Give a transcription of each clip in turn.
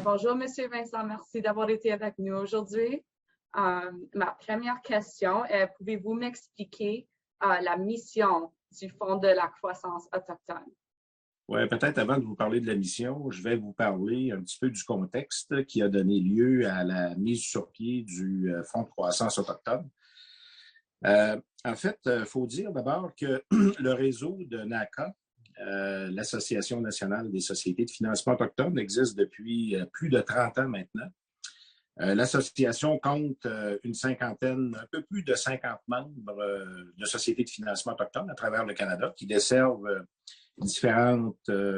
Bonjour, Monsieur Vincent. Merci d'avoir été avec nous aujourd'hui. Ma première question est, pouvez-vous m'expliquer la mission du Fonds de la croissance autochtone? Oui, peut-être avant de vous parler de la mission, je vais vous parler un petit peu du contexte qui a donné lieu à la mise sur pied du Fonds de croissance autochtone. En fait, il faut dire d'abord que le réseau de NACA, l'Association nationale des sociétés de financement autochtones, existe depuis plus de 30 ans maintenant. L'association compte une cinquantaine, un peu plus de 50 membres de sociétés de financement autochtones à travers le Canada qui desservent différents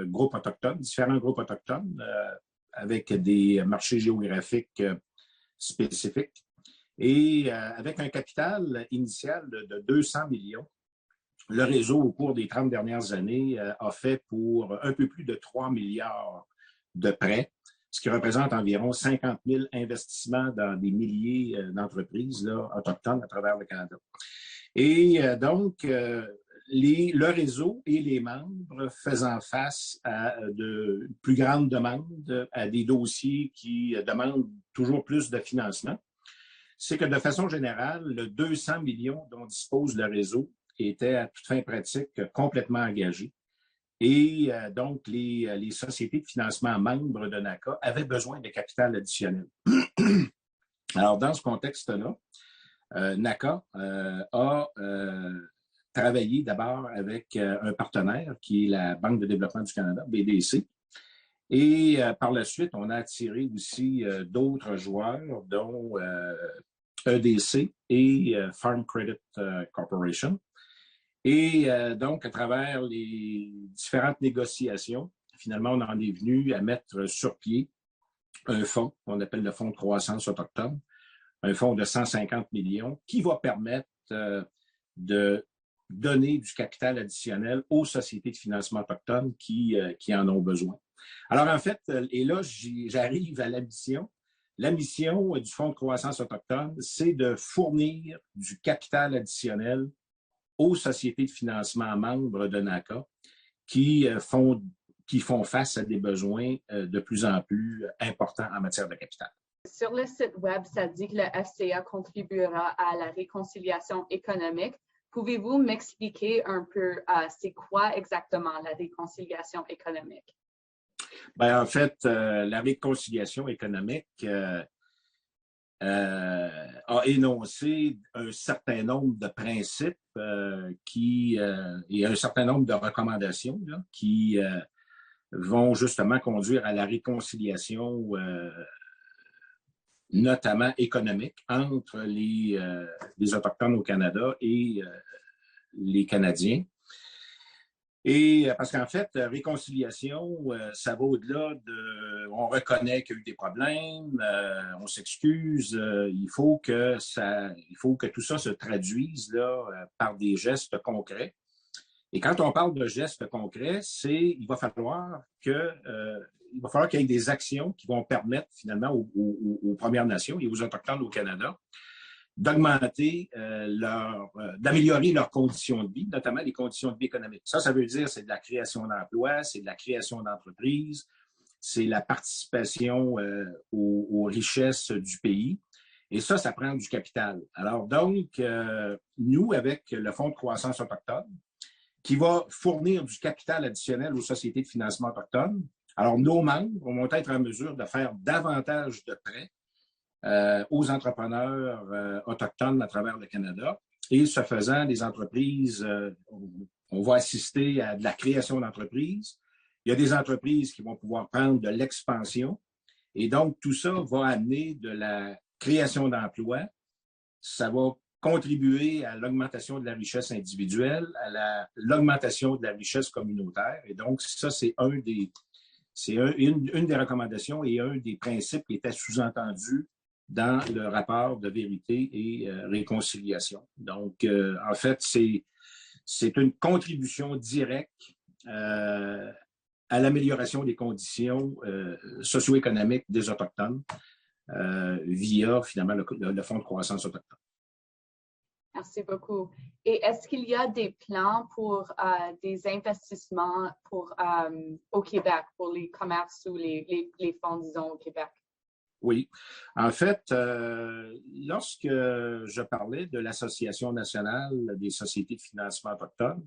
groupes autochtones avec des marchés géographiques spécifiques et avec un capital initial de 200 millions. Le réseau, au cours des 30 dernières années, a fait pour un peu plus de 3 milliards de prêts, ce qui représente environ 50 000 investissements dans des milliers d'entreprises autochtones à travers le Canada. Et donc, le réseau et les membres faisant face à de plus grandes demandes, à des dossiers qui demandent toujours plus de financement, c'est que de façon générale, le 200 millions dont dispose le réseau était à toute fin pratique complètement engagé. Et donc, les sociétés de financement membres de NACA avaient besoin de capital additionnel. Alors, dans ce contexte-là, NACA a travaillé d'abord avec un partenaire qui est la Banque de développement du Canada, BDC. Et par la suite, on a attiré aussi d'autres joueurs, dont EDC et Farm Credit Corporation. Et donc, à travers les différentes négociations, finalement, on en est venu à mettre sur pied un fonds qu'on appelle le Fonds de croissance autochtone, un fonds de 150 millions qui va permettre de donner du capital additionnel aux sociétés de financement autochtones qui en ont besoin. Alors, en fait, et là, j'arrive à la mission. La mission du Fonds de croissance autochtone, c'est de fournir du capital additionnel aux sociétés de financement membres de NACA qui font face à des besoins de plus en plus importants en matière de capital. Sur le site web, ça dit que le FCA contribuera à la réconciliation économique. Pouvez-vous m'expliquer un peu c'est quoi exactement la réconciliation économique? Bien, en fait, la réconciliation économique a énoncé un certain nombre de principes et un certain nombre de recommandations là, qui vont justement conduire à la réconciliation notamment économique entre les Autochtones au Canada et les Canadiens. Et parce qu'en fait, réconciliation, ça va au-delà de on reconnaît qu'il y a eu des problèmes, on s'excuse, il faut que tout ça se traduise là, par des gestes concrets. Et quand on parle de gestes concrets, il va falloir qu'il y ait des actions qui vont permettre finalement aux Premières Nations et aux Autochtones au Canada d'augmenter d'améliorer leurs conditions de vie, notamment les conditions de vie économiques. Ça veut dire c'est de la création d'emplois, c'est de la création d'entreprises, c'est la participation aux richesses du pays. Et ça prend du capital. Alors donc, nous, avec le Fonds de croissance autochtone, qui va fournir du capital additionnel aux sociétés de financement autochtones, alors nos membres vont être en mesure de faire davantage de prêts aux entrepreneurs autochtones à travers le Canada. Et ce faisant, les entreprises, on va assister à de la création d'entreprises. Il y a des entreprises qui vont pouvoir prendre de l'expansion. Et donc, tout ça va amener de la création d'emplois. Ça va contribuer à l'augmentation de la richesse individuelle, à l'augmentation de la richesse communautaire. Et donc, ça, c'est une des recommandations et un des principes qui était sous-entendu dans le rapport de vérité et réconciliation. Donc, en fait, c'est une contribution directe à l'amélioration des conditions socio-économiques des Autochtones via, finalement, le Fonds de croissance autochtone. Merci beaucoup. Et est-ce qu'il y a des plans pour des investissements au Québec, pour les commerces ou les fonds, disons, au Québec? Oui. En fait, lorsque je parlais de l'Association nationale des sociétés de financement autochtones,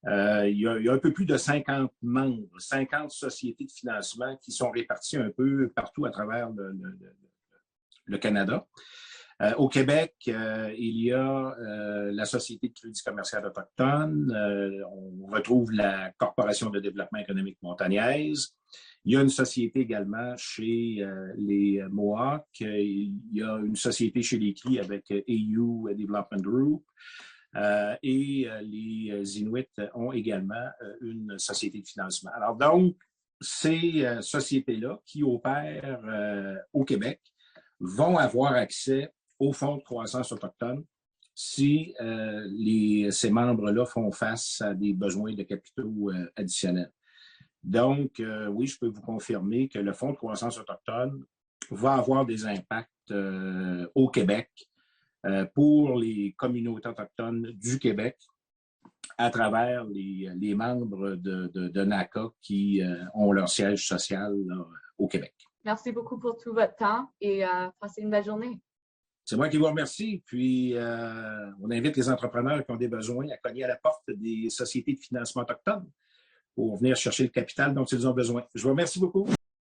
il y a un peu plus de 50 membres, 50 sociétés de financement qui sont réparties un peu partout à travers le Canada. Au Québec, il y a la Société de crédit commercial autochtone, on retrouve la Corporation de développement économique montagnaise. Il y a une société également chez les Mohawks, il y a une société chez les Cris avec AU Development Group. Et les Inuits ont également une société de financement. Alors donc, ces sociétés-là qui opèrent au Québec vont avoir accès au fonds de croissance autochtone si ces membres-là font face à des besoins de capitaux additionnels. Donc, oui, je peux vous confirmer que le fonds de croissance autochtone va avoir des impacts au Québec pour les communautés autochtones du Québec à travers les membres de NACA qui ont leur siège social là, au Québec. Merci beaucoup pour tout votre temps et passez une belle journée. C'est moi qui vous remercie. Puis, on invite les entrepreneurs qui ont des besoins à cogner à la porte des sociétés de financement autochtones pour venir chercher le capital dont ils ont besoin. Je vous remercie beaucoup.